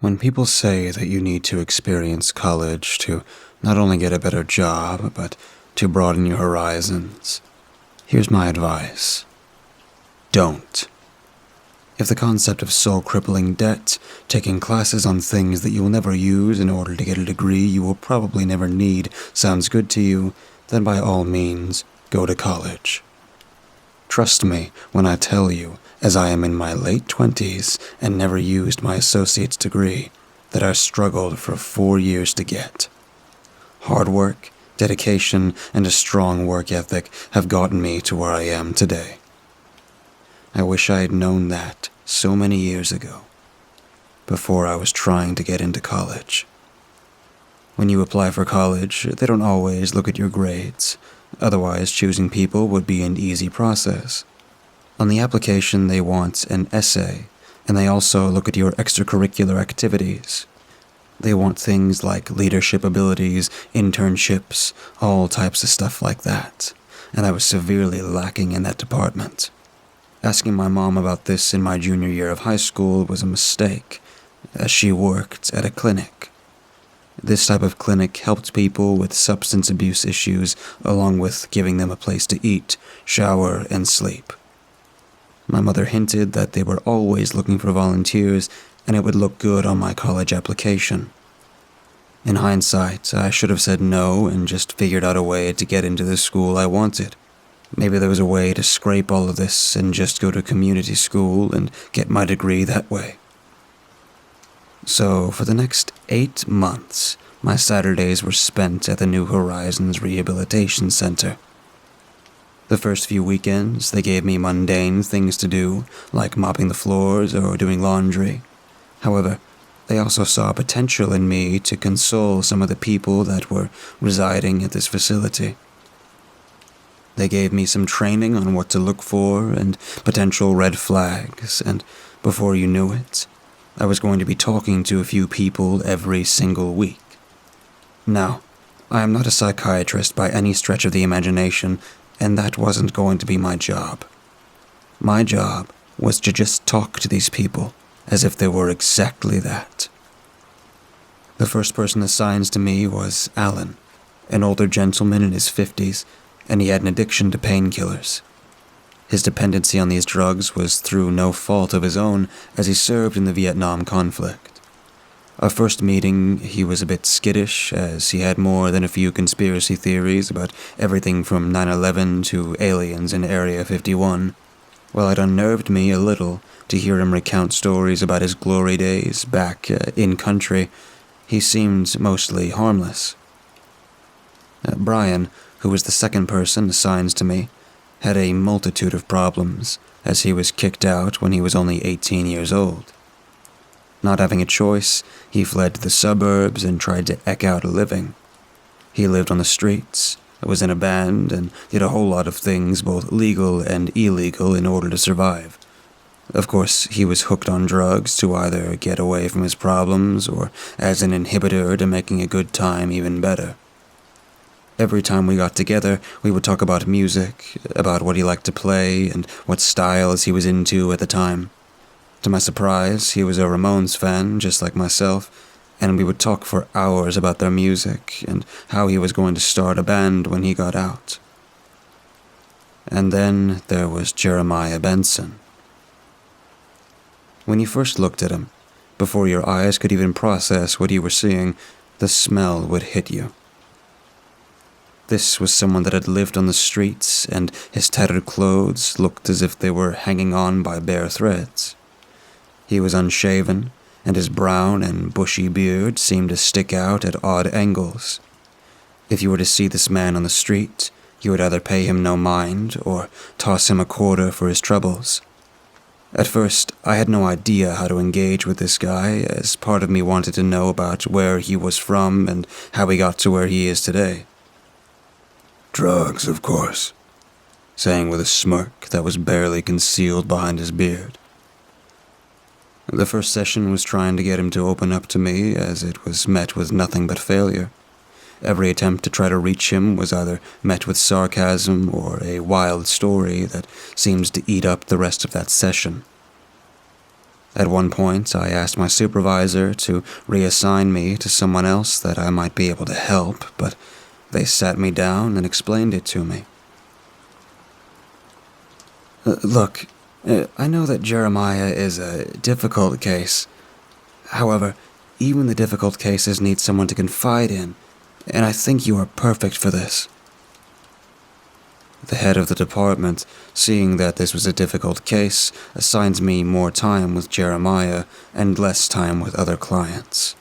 When people say that you need to experience college to not only get a better job, but to broaden your horizons, here's my advice. Don't. If the concept of soul-crippling debt, taking classes on things that you will never use in order to get a degree you will probably never need, sounds good to you, then by all means, go to college. Trust me when I tell you, as I am in my late 20s and never used my associate's degree, that I struggled for 4 years to get. Hard work, dedication, and a strong work ethic have gotten me to where I am today. I wish I had known that so many years ago, before I was trying to get into college. When you apply for college, they don't always look at your grades. Otherwise, choosing people would be an easy process. On the application, they want an essay, and they also look at your extracurricular activities. They want things like leadership abilities, internships, all types of stuff like that, and I was severely lacking in that department. Asking my mom about this in my junior year of high school was a mistake, as she worked at a clinic. This type of clinic helped people with substance abuse issues, along with giving them a place to eat, shower, and sleep. My mother hinted that they were always looking for volunteers, and it would look good on my college application. In hindsight, I should have said no and just figured out a way to get into the school I wanted. Maybe there was a way to scrape all of this and just go to community school and get my degree that way. So, for the next 8 months, my Saturdays were spent at the New Horizons Rehabilitation Center. The first few weekends, they gave me mundane things to do, like mopping the floors or doing laundry. However, they also saw potential in me to console some of the people that were residing at this facility. They gave me some training on what to look for and potential red flags, and before you knew it, I was going to be talking to a few people every single week. Now, I am not a psychiatrist by any stretch of the imagination, and that wasn't going to be my job. My job was to just talk to these people as if they were exactly that. The first person assigned to me was Alan, an older gentleman in his 50s, and he had an addiction to painkillers. His dependency on these drugs was through no fault of his own, as he served in the Vietnam conflict. Our first meeting, he was a bit skittish, as he had more than a few conspiracy theories about everything from 9/11 to aliens in Area 51. While it unnerved me a little to hear him recount stories about his glory days back in country, he seemed mostly harmless. Brian, who was the second person assigned to me, had a multitude of problems, as he was kicked out when he was only 18 years old. Not having a choice, he fled to the suburbs and tried to eke out a living. He lived on the streets, was in a band, and did a whole lot of things, both legal and illegal, in order to survive. Of course, he was hooked on drugs to either get away from his problems or as an inhibitor to making a good time even better. Every time we got together, we would talk about music, about what he liked to play, and what styles he was into at the time. To my surprise, he was a Ramones fan, just like myself, and we would talk for hours about their music and how he was going to start a band when he got out. And then there was Jeremiah Benson. When you first looked at him, before your eyes could even process what you were seeing, the smell would hit you. This was someone that had lived on the streets, and his tattered clothes looked as if they were hanging on by bare threads. He was unshaven, and his brown and bushy beard seemed to stick out at odd angles. If you were to see this man on the street, you would either pay him no mind or toss him a quarter for his troubles. At first, I had no idea how to engage with this guy, as part of me wanted to know about where he was from and how he got to where he is today. "Drugs, of course," saying with a smirk that was barely concealed behind his beard. The first session was trying to get him to open up to me, as it was met with nothing but failure. Every attempt to try to reach him was either met with sarcasm or a wild story that seemed to eat up the rest of that session. At one point, I asked my supervisor to reassign me to someone else that I might be able to help, but they sat me down and explained it to me. Look, I know that Jeremiah is a difficult case. However, even the difficult cases need someone to confide in, and I think you are perfect for this. The head of the department, seeing that this was a difficult case, assigns me more time with Jeremiah and less time with other clients.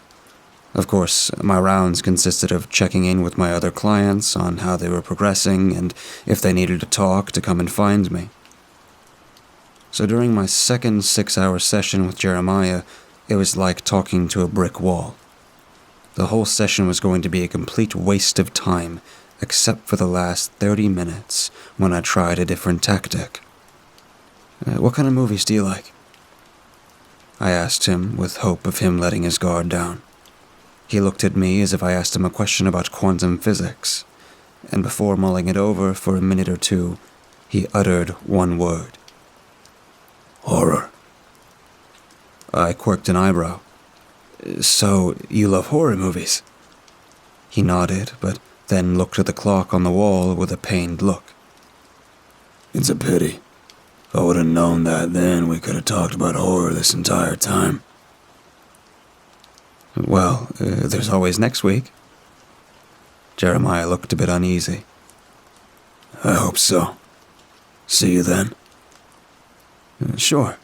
Of course, my rounds consisted of checking in with my other clients on how they were progressing and if they needed to talk to come and find me. So during my second 6-hour session with Jeremiah, it was like talking to a brick wall. The whole session was going to be a complete waste of time, except for the last 30 minutes when I tried a different tactic. What kind of movies do you like? I asked him with hope of him letting his guard down. He looked at me as if I asked him a question about quantum physics, and before mulling it over for a minute or two, he uttered one word. Horror. I quirked an eyebrow. So, you love horror movies? He nodded, but then looked at the clock on the wall with a pained look. It's a pity. If I would have known that then, we could have talked about horror this entire time. Well, there's always next week. Jeremiah looked a bit uneasy. I hope so. See you then. Sure.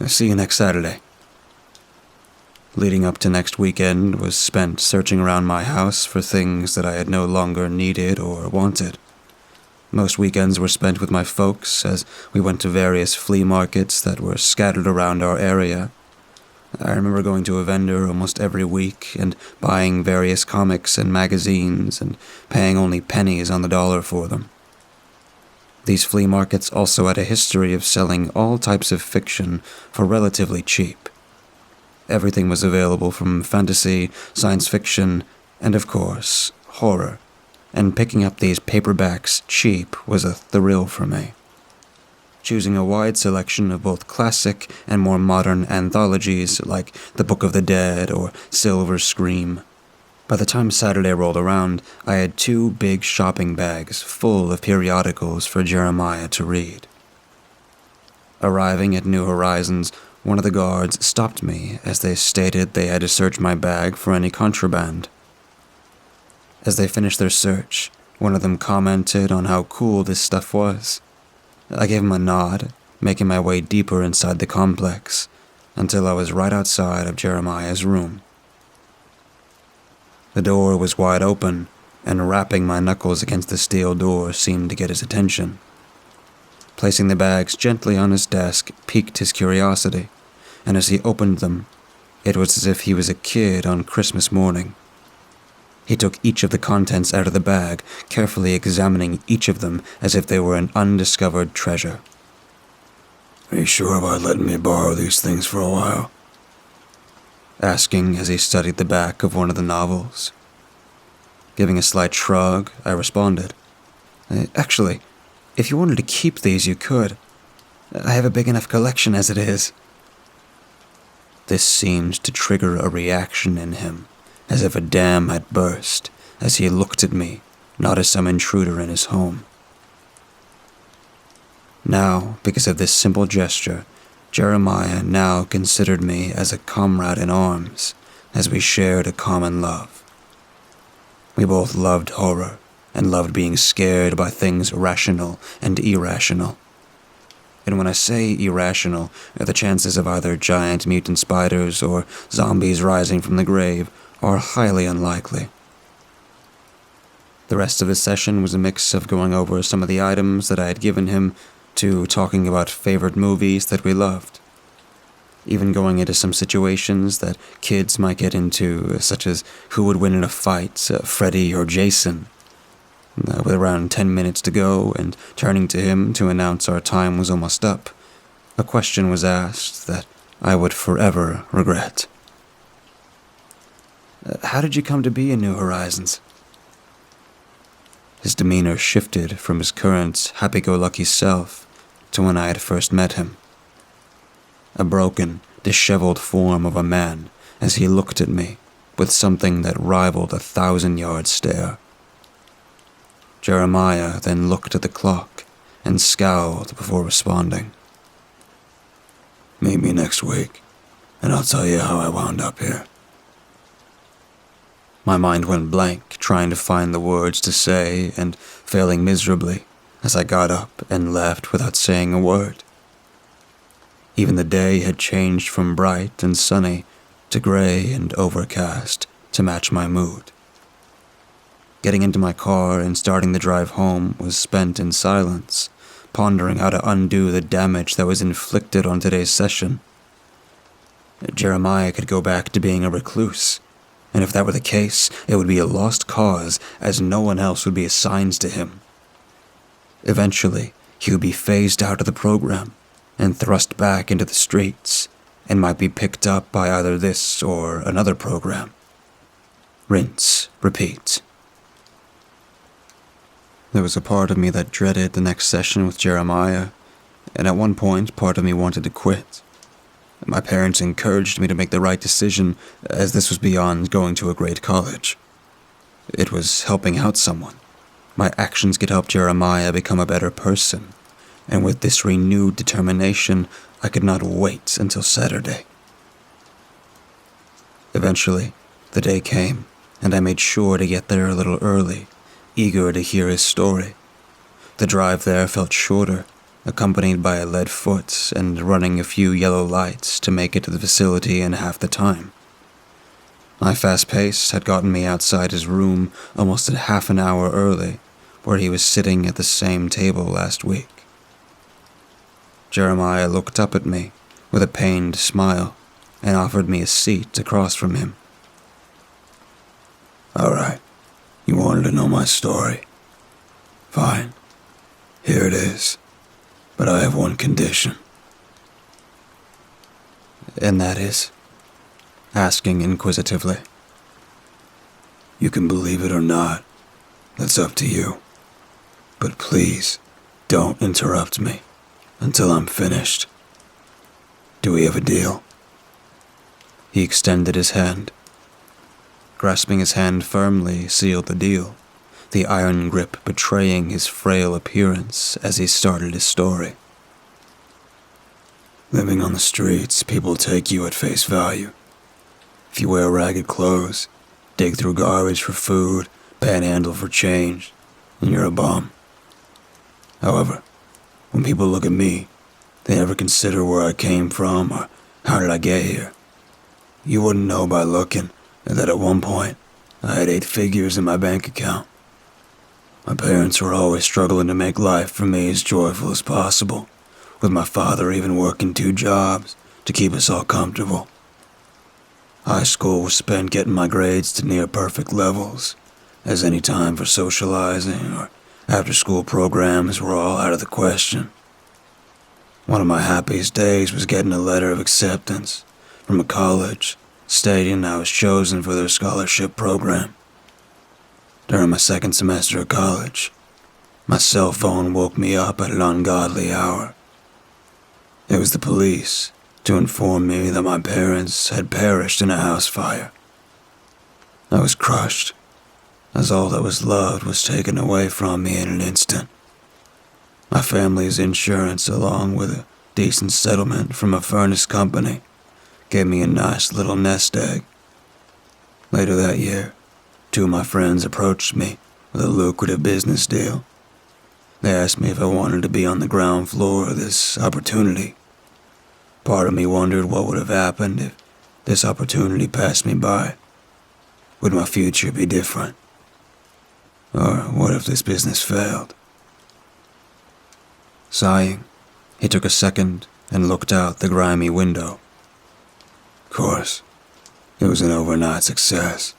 See you next Saturday. Leading up to next weekend was spent searching around my house for things that I had no longer needed or wanted. Most weekends were spent with my folks as we went to various flea markets that were scattered around our area. I remember going to a vendor almost every week and buying various comics and magazines and paying only pennies on the dollar for them. These flea markets also had a history of selling all types of fiction for relatively cheap. Everything was available from fantasy, science fiction, and of course, horror, and picking up these paperbacks cheap was a thrill for me. Choosing a wide selection of both classic and more modern anthologies like The Book of the Dead or Silver Scream. By the time Saturday rolled around, I had 2 big shopping bags full of periodicals for Jeremiah to read. Arriving at New Horizons, one of the guards stopped me as they stated they had to search my bag for any contraband. As they finished their search, one of them commented on how cool this stuff was. I gave him a nod, making my way deeper inside the complex, until I was right outside of Jeremiah's room. The door was wide open, and rapping my knuckles against the steel door seemed to get his attention. Placing the bags gently on his desk piqued his curiosity, and as he opened them, it was as if he was a kid on Christmas morning. He took each of the contents out of the bag, carefully examining each of them as if they were an undiscovered treasure. Are you sure about letting me borrow these things for a while? Asking as he studied the back of one of the novels. Giving a slight shrug, I responded, Actually, if you wanted to keep these, you could. I have a big enough collection as it is. This seemed to trigger a reaction in him, as if a dam had burst, as he looked at me, not as some intruder in his home. Now, because of this simple gesture, Jeremiah now considered me as a comrade in arms, as we shared a common love. We both loved horror, and loved being scared by things rational and irrational. And when I say irrational, the chances of either giant mutant spiders or zombies rising from the grave are highly unlikely. The rest of the session was a mix of going over some of the items that I had given him to talking about favorite movies that we loved. Even going into some situations that kids might get into, such as who would win in a fight, Freddy or Jason. With around 10 minutes to go and turning to him to announce our time was almost up, a question was asked that I would forever regret. How did you come to be in New Horizons? His demeanor shifted from his current happy-go-lucky self to when I had first met him. A broken disheveled form of a man as he looked at me with something that rivaled a 1,000-yard stare. Jeremiah then looked at the clock and scowled before responding. "Meet me next week, and I'll tell you how I wound up here." My mind went blank trying to find the words to say and failing miserably as I got up and left without saying a word. Even the day had changed from bright and sunny to gray and overcast to match my mood. Getting into my car and starting the drive home was spent in silence, pondering how to undo the damage that was inflicted on today's session. Jeremiah could go back to being a recluse, and if that were the case, it would be a lost cause, as no one else would be assigned to him. Eventually, he would be phased out of the program and thrust back into the streets, and might be picked up by either this or another program. Rinse, repeat. There was a part of me that dreaded the next session with Jeremiah, and at one point, part of me wanted to quit. My parents encouraged me to make the right decision, as this was beyond going to a great college. It was helping out someone. My actions could help Jeremiah become a better person, and with this renewed determination, I could not wait until Saturday. Eventually, the day came, and I made sure to get there a little early, eager to hear his story. The drive there felt shorter, accompanied by a lead foot and running a few yellow lights to make it to the facility in half the time. My fast pace had gotten me outside his room almost a half an hour early, where he was sitting at the same table last week. Jeremiah looked up at me with a pained smile and offered me a seat across from him. "All right, you wanted to know my story. Fine, here it is, but I have one condition." "And that is?" asking inquisitively. "You can believe it or not, that's up to you. But please, don't interrupt me until I'm finished. Do we have a deal?" He extended his hand. Grasping his hand firmly sealed the deal, the iron grip betraying his frail appearance as he started his story. "Living on the streets, people take you at face value. If you wear ragged clothes, dig through garbage for food, panhandle for change, then you're a bum. However, when people look at me, they never consider where I came from or how did I get here. You wouldn't know by looking that at one point I had 8 figures in my bank account. My parents were always struggling to make life for me as joyful as possible, with my father even working 2 jobs to keep us all comfortable. High school was spent getting my grades to near perfect levels, as any time for socializing or after-school programs were all out of the question. One of my happiest days was getting a letter of acceptance from a college stating I was chosen for their scholarship program. During my second semester of college, my cell phone woke me up at an ungodly hour. It was the police to inform me that my parents had perished in a house fire. I was crushed, as all that was loved was taken away from me in an instant. My family's insurance, along with a decent settlement from a furnace company, gave me a nice little nest egg. Later that year, 2 of my friends approached me with a lucrative business deal. They asked me if I wanted to be on the ground floor of this opportunity. Part of me wondered what would have happened if this opportunity passed me by. Would my future be different? Or what if this business failed? Sighing, he took a second and looked out the grimy window. Of course, it was an overnight success.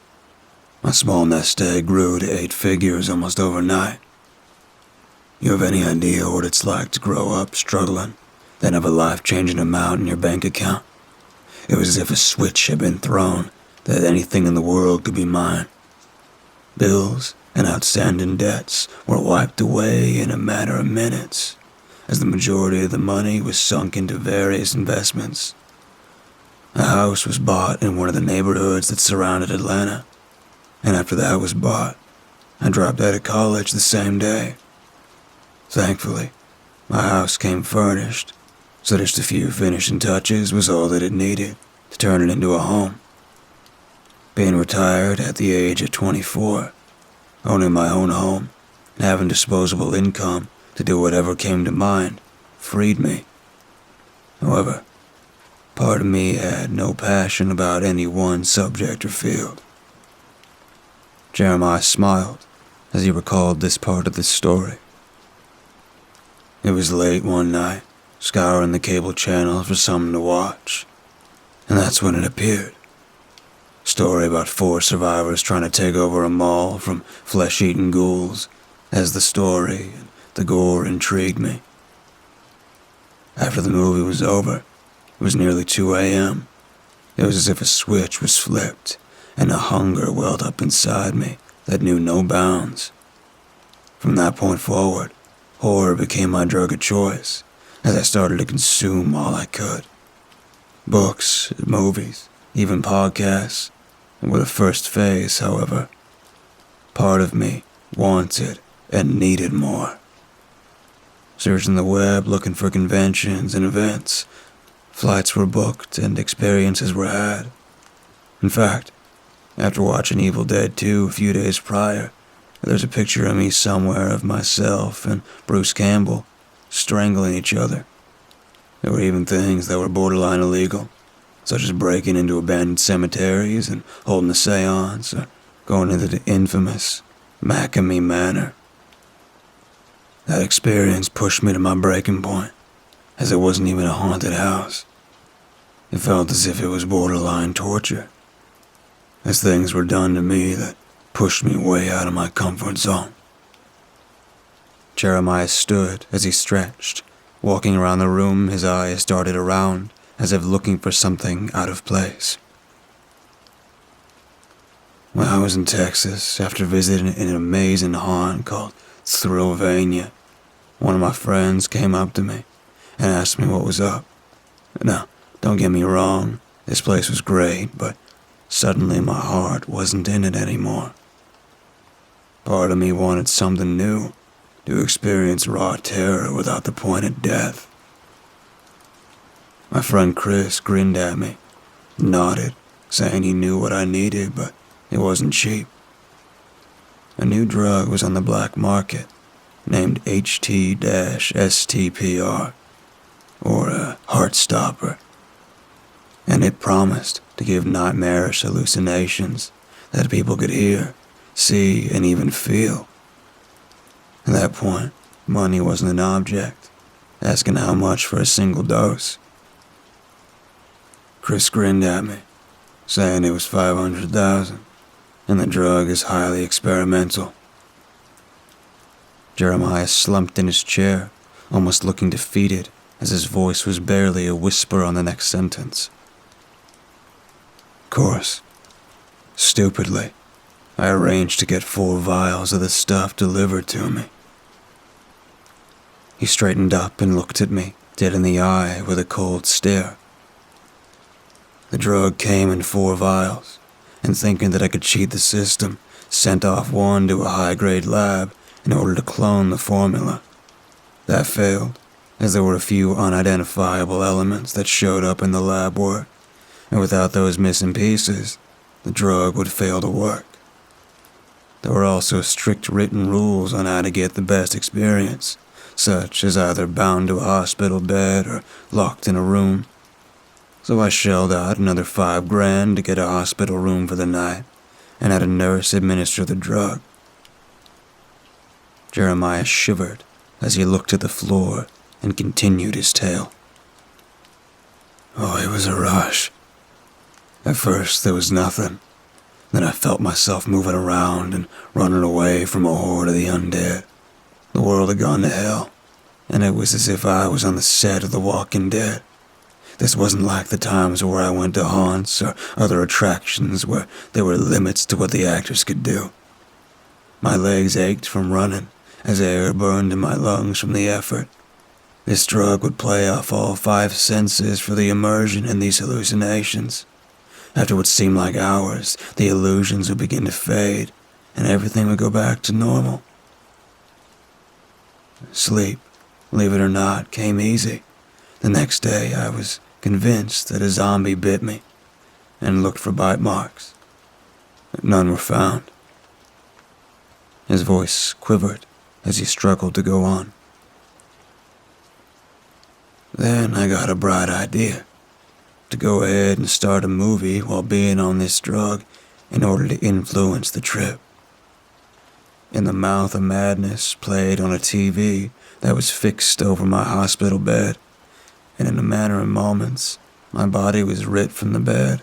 My small nest egg grew to 8 figures almost overnight. You have any idea what it's like to grow up struggling, then have a life-changing amount in your bank account? It was as if a switch had been thrown that anything in the world could be mine. Bills and outstanding debts were wiped away in a matter of minutes, as the majority of the money was sunk into various investments. A house was bought in one of the neighborhoods that surrounded Atlanta, and after that was bought, I dropped out of college the same day. Thankfully, my house came furnished, so just a few finishing touches was all that it needed to turn it into a home. Being retired at the age of 24, owning my own home, and having disposable income to do whatever came to mind freed me. However, part of me had no passion about any one subject or field. Jeremiah smiled as he recalled this part of the story. It was late one night, scouring the cable channel for something to watch, and that's when it appeared. Story about 4 survivors trying to take over a mall from flesh-eating ghouls, as the story and the gore intrigued me. After the movie was over, it was nearly 2 a.m. It was as if a switch was flipped, and a hunger welled up inside me that knew no bounds. From that point forward, horror became my drug of choice, as I started to consume all I could. Books, movies, even podcasts, and with the first phase, however, part of me wanted and needed more. Searching the web looking for conventions and events, flights were booked and experiences were had. In fact, after watching Evil Dead 2 a few days prior, there's a picture of me somewhere of myself and Bruce Campbell strangling each other. There were even things that were borderline illegal, such as breaking into abandoned cemeteries and holding a seance, or going into the infamous Macamee Manor. That experience pushed me to my breaking point, as it wasn't even a haunted house. It felt as if it was borderline torture, as things were done to me that pushed me way out of my comfort zone. Jeremiah stood as he stretched, walking around the room, his eyes darted around, as if looking for something out of place. When I was in Texas, after visiting an amazing haunt called Thrillvania, one of my friends came up to me and asked me what was up. Now, don't get me wrong, this place was great, but suddenly my heart wasn't in it anymore. Part of me wanted something new, to experience raw terror without the point of death. My friend Chris grinned at me, nodded, saying he knew what I needed, but it wasn't cheap. A new drug was on the black market, named HT-STPR, or a heart stopper, and it promised to give nightmarish hallucinations that people could hear, see, and even feel. At that point, money wasn't an object, asking how much for a single dose. Chris grinned at me, saying it was $500,000, and the drug is highly experimental. Jeremiah slumped in his chair, almost looking defeated, as his voice was barely a whisper on the next sentence. Of course, stupidly, I arranged to get 4 vials of the stuff delivered to me. He straightened up and looked at me, dead in the eye with a cold stare. The drug came in 4 vials, and thinking that I could cheat the system, sent off one to a high-grade lab in order to clone the formula. That failed, as there were a few unidentifiable elements that showed up in the lab work, and without those missing pieces, the drug would fail to work. There were also strict written rules on how to get the best experience, such as either bound to a hospital bed or locked in a room. So I shelled out another $5,000 to get a hospital room for the night, and had a nurse administer the drug. Jeremiah shivered as he looked at the floor and continued his tale. Oh, it was a rush. At first there was nothing. Then I felt myself moving around and running away from a horde of the undead. The world had gone to hell, and it was as if I was on the set of The Walking Dead. This wasn't like the times where I went to haunts or other attractions where there were limits to what the actors could do. My legs ached from running as air burned in my lungs from the effort. This drug would play off all five senses for the immersion in these hallucinations. After what seemed like hours, the illusions would begin to fade, and everything would go back to normal. Sleep, believe it or not, came easy. The next day, I was convinced that a zombie bit me, and looked for bite marks. But none were found. His voice quivered as he struggled to go on. Then I got a bright idea, to go ahead and start a movie while being on this drug in order to influence the trip. In the Mouth of Madness played on a TV that was fixed over my hospital bed, and in a matter of moments, my body was ripped from the bed.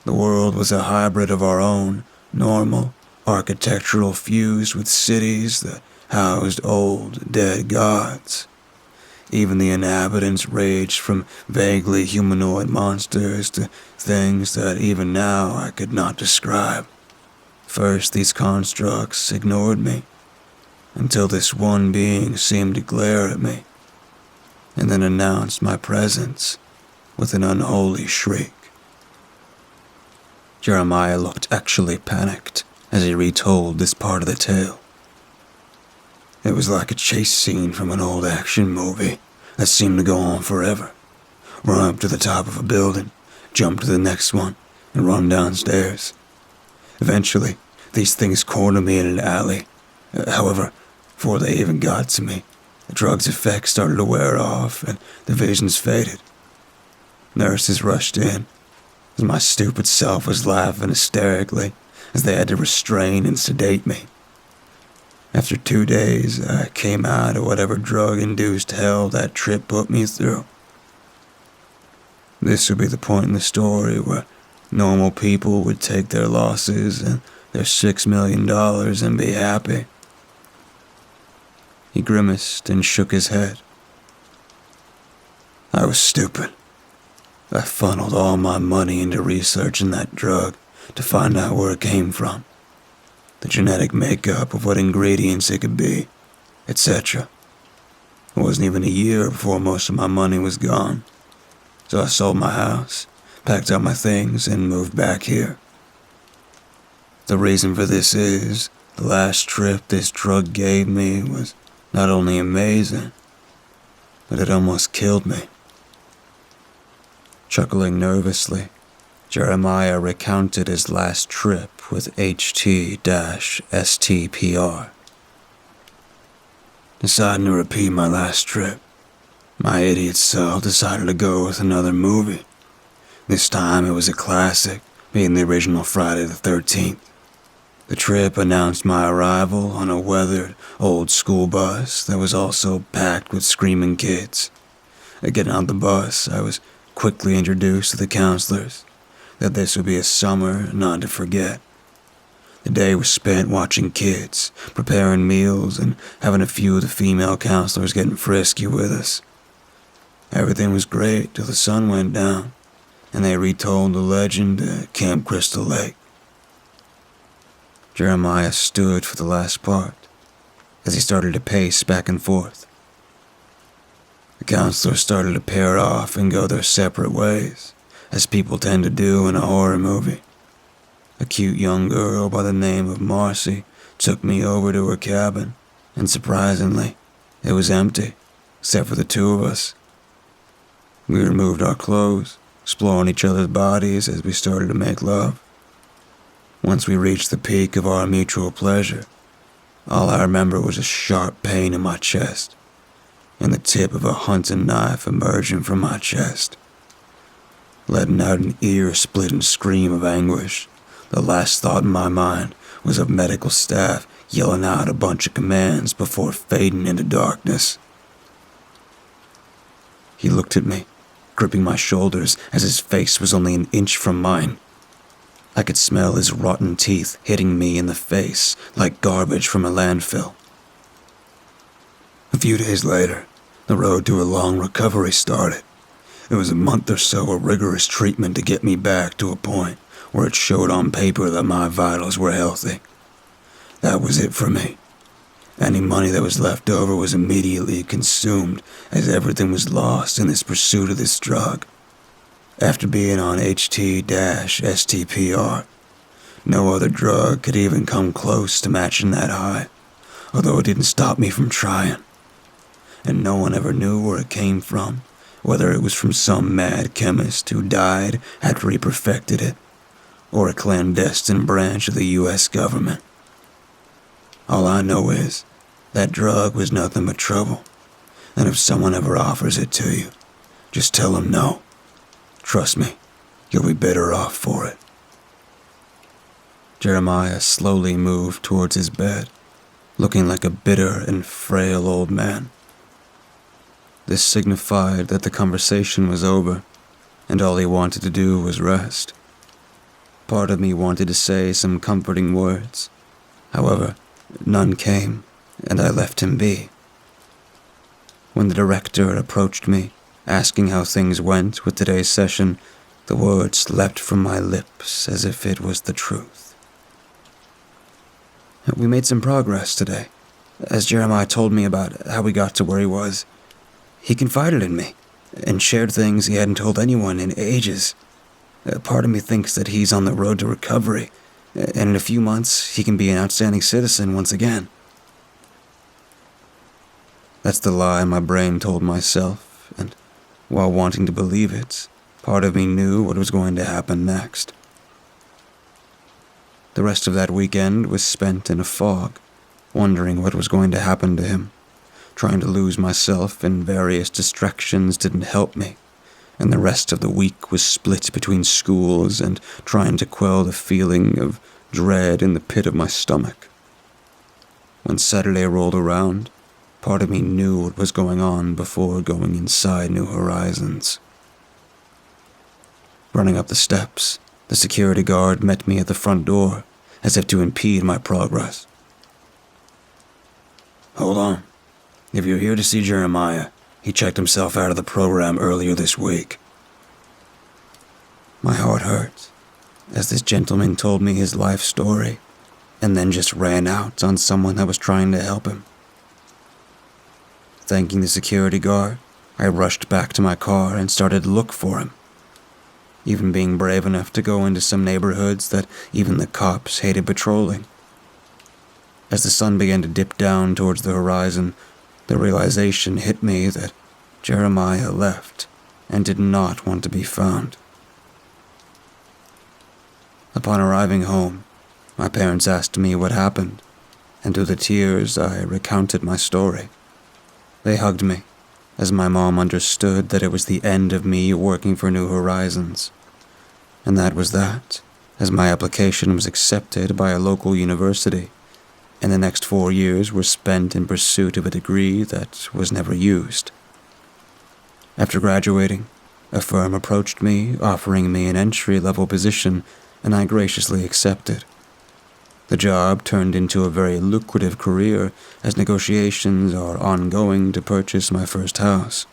The world was a hybrid of our own, normal, architectural fused with cities that housed old, dead gods. Even the inhabitants ranged from vaguely humanoid monsters to things that even now I could not describe. First, these constructs ignored me, until this one being seemed to glare at me, and then announced my presence with an unholy shriek. Jeremiah looked actually panicked as he retold this part of the tale. It was like a chase scene from an old action movie that seemed to go on forever. Run up to the top of a building, jump to the next one, and run downstairs. Eventually, these things cornered me in an alley. However, before they even got to me, the drug's effects started to wear off and the visions faded. Nurses rushed in, as my stupid self was laughing hysterically as they had to restrain and sedate me. After 2 days, I came out of whatever drug-induced hell that trip put me through. This would be the point in the story where normal people would take their losses and their $6 million and be happy. He grimaced and shook his head. I was stupid. I funneled all my money into researching that drug to find out where it came from, the genetic makeup of what ingredients it could be, etc. It wasn't even a year before most of my money was gone, so I sold my house, packed up my things, and moved back here. The reason for this is, the last trip this drug gave me was not only amazing, but it almost killed me. Chuckling nervously, Jeremiah recounted his last trip with HT-STPR. Deciding to repeat my last trip, my idiot self decided to go with another movie. This time it was a classic, being the original Friday the 13th. The trip announced my arrival on a weathered, old school bus that was also packed with screaming kids. Getting out the bus, I was quickly introduced to the counselors, that this would be a summer not to forget. The day was spent watching kids, preparing meals, and having a few of the female counselors getting frisky with us. Everything was great till the sun went down, and they retold the legend at Camp Crystal Lake. Jeremiah stood for the last part, as he started to pace back and forth. The counselors started to pair off and go their separate ways, as people tend to do in a horror movie. A cute young girl by the name of Marcy took me over to her cabin, and surprisingly, it was empty, except for the two of us. We removed our clothes, exploring each other's bodies as we started to make love. Once we reached the peak of our mutual pleasure, all I remember was a sharp pain in my chest, and the tip of a hunting knife emerging from my chest. Letting out an ear-splitting scream of anguish, the last thought in my mind was of medical staff yelling out a bunch of commands before fading into darkness. He looked at me, gripping my shoulders as his face was only an inch from mine. I could smell his rotten teeth hitting me in the face like garbage from a landfill. A few days later, the road to a long recovery started. It was a month or so of rigorous treatment to get me back to a point where it showed on paper that my vitals were healthy. That was it for me. Any money that was left over was immediately consumed, as everything was lost in this pursuit of this drug. After being on HT-STPR, no other drug could even come close to matching that high, although it didn't stop me from trying. And no one ever knew where it came from, whether it was from some mad chemist who died after he perfected it, or a clandestine branch of the US government. All I know is, that drug was nothing but trouble, and if someone ever offers it to you, just tell them no. Trust me, you'll be better off for it. Jeremiah slowly moved towards his bed, looking like a bitter and frail old man. This signified that the conversation was over, and all he wanted to do was rest. Part of me wanted to say some comforting words. However, none came, and I left him be. When the director approached me, asking how things went with today's session, the words leapt from my lips as if it was the truth. We made some progress today. As Jeremiah told me about how he got to where he was, he confided in me and shared things he hadn't told anyone in ages. Part of me thinks that he's on the road to recovery, and in a few months he can be an outstanding citizen once again. That's the lie my brain told myself, and while wanting to believe it, part of me knew what was going to happen next. The rest of that weekend was spent in a fog, wondering what was going to happen to him. Trying to lose myself in various distractions didn't help me, and the rest of the week was split between schools and trying to quell the feeling of dread in the pit of my stomach. When Saturday rolled around, part of me knew what was going on before going inside New Horizons. Running up the steps, the security guard met me at the front door, as if to impede my progress. "Hold on. If you're here to see Jeremiah, he checked himself out of the program earlier this week." My heart hurt, as this gentleman told me his life story, and then just ran out on someone that was trying to help him. Thanking the security guard, I rushed back to my car and started to look for him, even being brave enough to go into some neighborhoods that even the cops hated patrolling. As the sun began to dip down towards the horizon, the realization hit me that Jeremiah left and did not want to be found. Upon arriving home, my parents asked me what happened, and through the tears I recounted my story. They hugged me, as my mom understood that it was the end of me working for New Horizons. And that was that, as my application was accepted by a local university, and the next 4 years were spent in pursuit of a degree that was never used. After graduating, a firm approached me, offering me an entry-level position, and I graciously accepted. The job turned into a very lucrative career, as negotiations are ongoing to purchase my first house.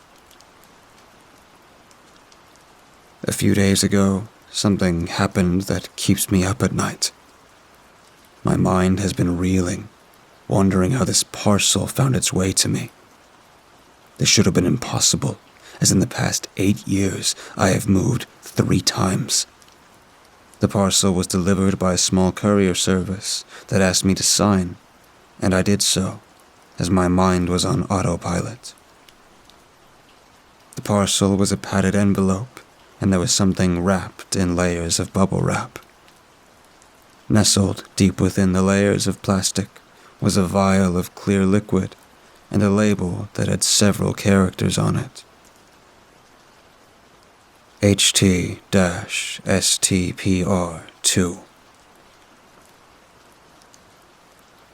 A few days ago, something happened that keeps me up at night. My mind has been reeling, wondering how this parcel found its way to me. This should have been impossible, as in the past 8 years I have moved 3 times. The parcel was delivered by a small courier service that asked me to sign, and I did so, as my mind was on autopilot. The parcel was a padded envelope, and there was something wrapped in layers of bubble wrap. Nestled deep within the layers of plastic was a vial of clear liquid and a label that had several characters on it. HT-STPR2.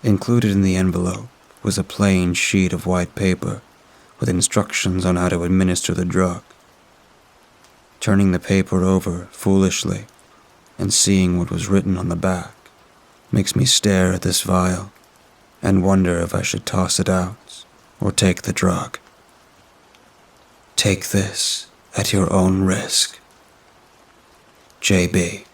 Included in the envelope was a plain sheet of white paper with instructions on how to administer the drug. Turning the paper over foolishly and seeing what was written on the back makes me stare at this vial and wonder if I should toss it out or take the drug. Take this at your own risk. JB.